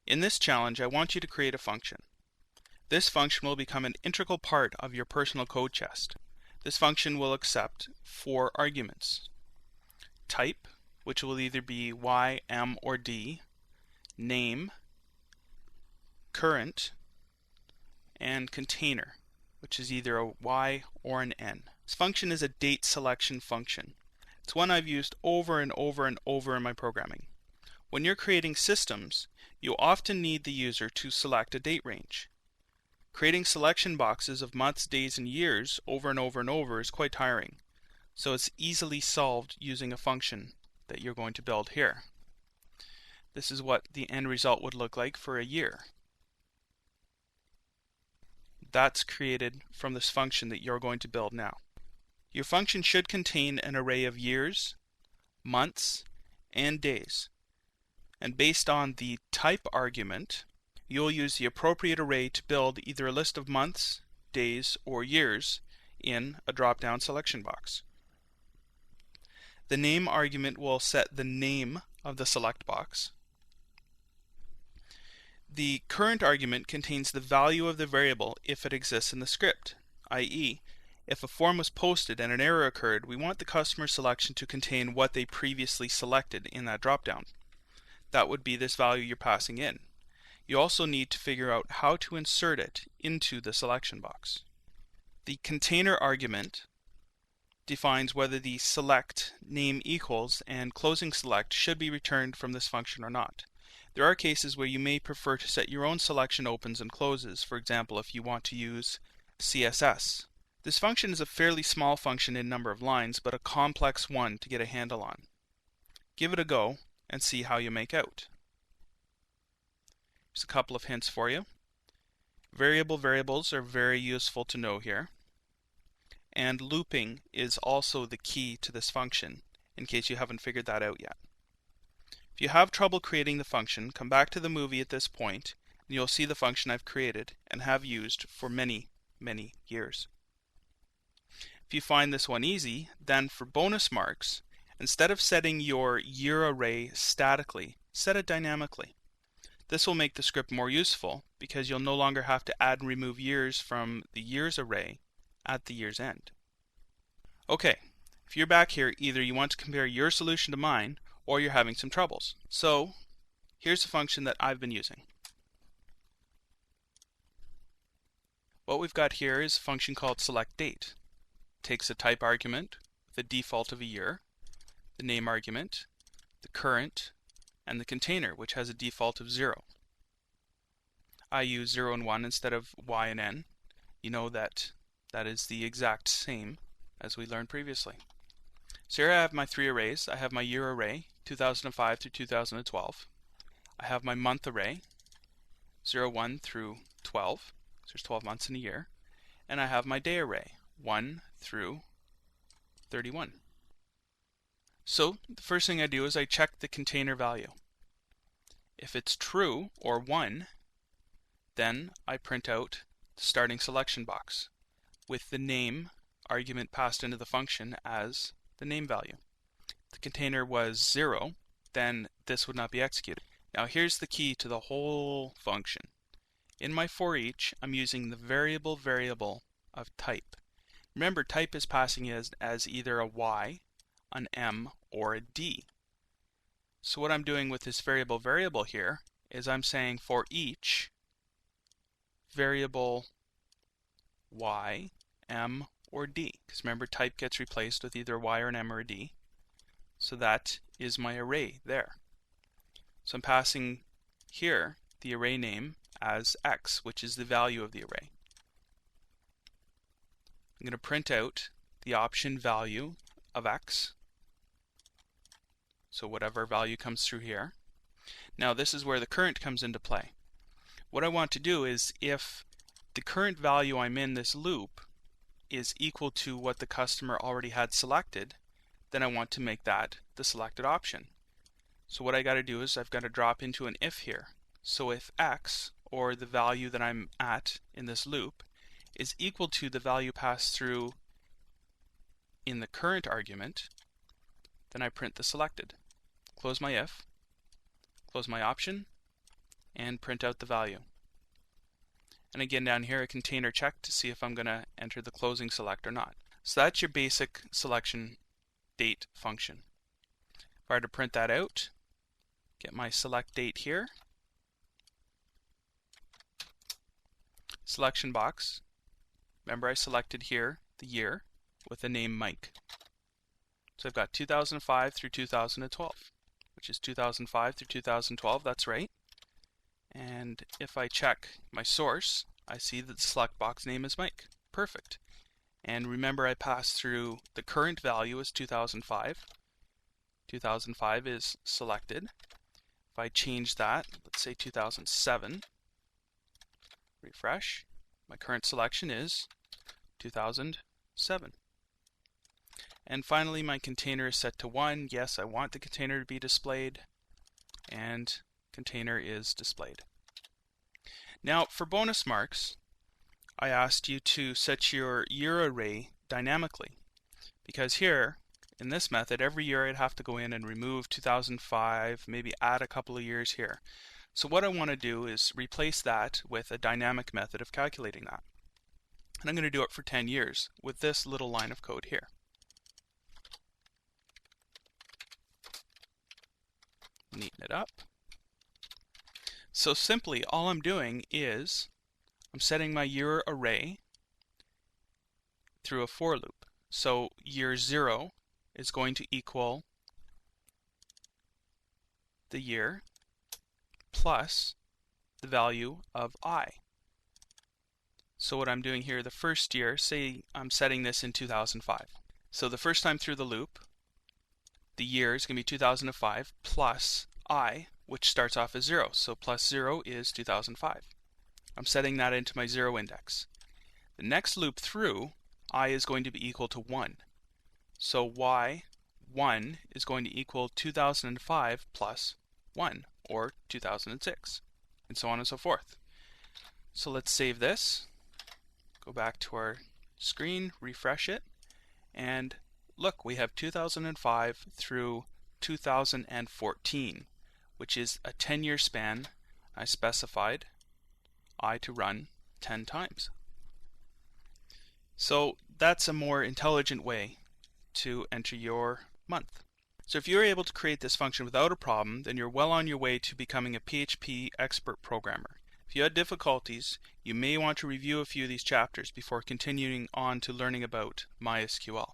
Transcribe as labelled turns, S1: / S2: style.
S1: In this challenge, I want you to create a function. This function will become an integral part of your personal code chest. This function will accept 4 arguments: type, which will either be y, m, or d, name, current, and container, which is either a y or an n. This function is a date selection function. It's one I've used over and over and over in my programming. When you're creating systems, you often need the user to select a date range. Creating selection boxes of months, days, and years over and over and over is quite tiring, so it's easily solved using a function that you're going to build here. This is what the end result would look like for a year. That's created from this function that you're going to build now. Your function should contain an array of years, months, and days. And based on the type argument, you'll use the appropriate array to build either a list of months, days, or years in a drop-down selection box. The name argument will set the name of the select box. The current argument contains the value of the variable if it exists in the script, i.e., if a form was posted and an error occurred, we want the customer selection to contain what they previously selected in that drop-down. That would be this value you're passing in. You also need to figure out how to insert it into the selection box. The container argument defines whether the select name equals and closing select should be returned from this function or not. There are cases where you may prefer to set your own selection opens and closes, for example if you want to use CSS. This function is a fairly small function in number of lines, but a complex one to get a handle on. Give it a go and see how you make out. Here's a couple of hints for you. Variables are very useful to know here. And looping is also the key to this function, in case you haven't figured that out yet. If you have trouble creating the function, come back to the movie at this point, and you'll see the function I've created and have used for many, many years. If you find this one easy, then for bonus marks, instead of setting your year array statically, set it dynamically. This will make the script more useful because you'll no longer have to add and remove years from the years array at the year's end. Okay, if you're back here, either you want to compare your solution to mine or you're having some troubles. So here's a function that I've been using. What we've got here is a function called selectDate. Takes a type argument, the default of a year, the name argument, the current, and the container, which has a default of 0. I use 0 and 1 instead of y and n. You know that that is the exact same as we learned previously. So here I have my 3 arrays. I have my year array, 2005 through 2012. I have my month array, 01 through 12. So there's 12 months in a year. And I have my day array, 1 through 31. So the first thing I do is I check the container value. If it's true, or 1, then I print out the starting selection box with the name argument passed into the function as the name value. If the container was 0, then this would not be executed. Now here's the key to the whole function. In my for each, I'm using the variable of type. Remember, type is passing as either a y, an m, or a d. So what I'm doing with this variable here is I'm saying for each variable y, m, or d. Because remember, type gets replaced with either y or an m or a d. So that is my array there. So I'm passing here the array name as x, which is the value of the array. I'm going to print out the option value of x. So whatever value comes through here. Now this is where the current comes into play. What I want to do is if the current value I'm in this loop is equal to what the customer already had selected, then I want to make that the selected option. So what I got to do is I've got to drop into an if here. So if x, or the value that I'm at in this loop, is equal to the value passed through in the current argument, then I print the selected. Close my if, close my option, and print out the value. And again down here a container check to see if I'm going to enter the closing select or not. So that's your basic selection date function. If I were to print that out, get my select date here, selection box, remember I selected here the year with the name Mike. So I've got 2005 through 2012, which is 2005 through 2012, that's right. And if I check my source, I see that the select box name is Mike. Perfect. And remember I passed through the current value is 2005. 2005 is selected. If I change that, let's say 2007, refresh, my current selection is 2007. And finally my container is set to 1. Yes, I want the container to be displayed, and container is displayed. Now for bonus marks, I asked you to set your year array dynamically, because here in this method every year I'd have to go in and remove 2005, maybe add a couple of years here. So what I want to do is replace that with a dynamic method of calculating that. And I'm going to do it for 10 years with this little line of code here. Neaten it up. So simply all I'm doing is I'm setting my year array through a for loop. So year 0 is going to equal the year plus the value of I. So what I'm doing here, the first year, say I'm setting this in 2005. So the first time through the loop, the year is going to be 2005 plus I, which starts off as 0. So plus 0 is 2005. I'm setting that into my 0 index. The next loop through, I is going to be equal to 1. So y1 is going to equal 2005 plus 1, or 2006, and so on and so forth. So let's save this, go back to our screen, refresh it, and look, we have 2005 through 2014, which is a 10-year span. I specified I to run 10 times. So that's a more intelligent way to enter your month. So if you're able to create this function without a problem, then you're well on your way to becoming a PHP expert programmer. If you had difficulties, you may want to review a few of these chapters before continuing on to learning about MySQL.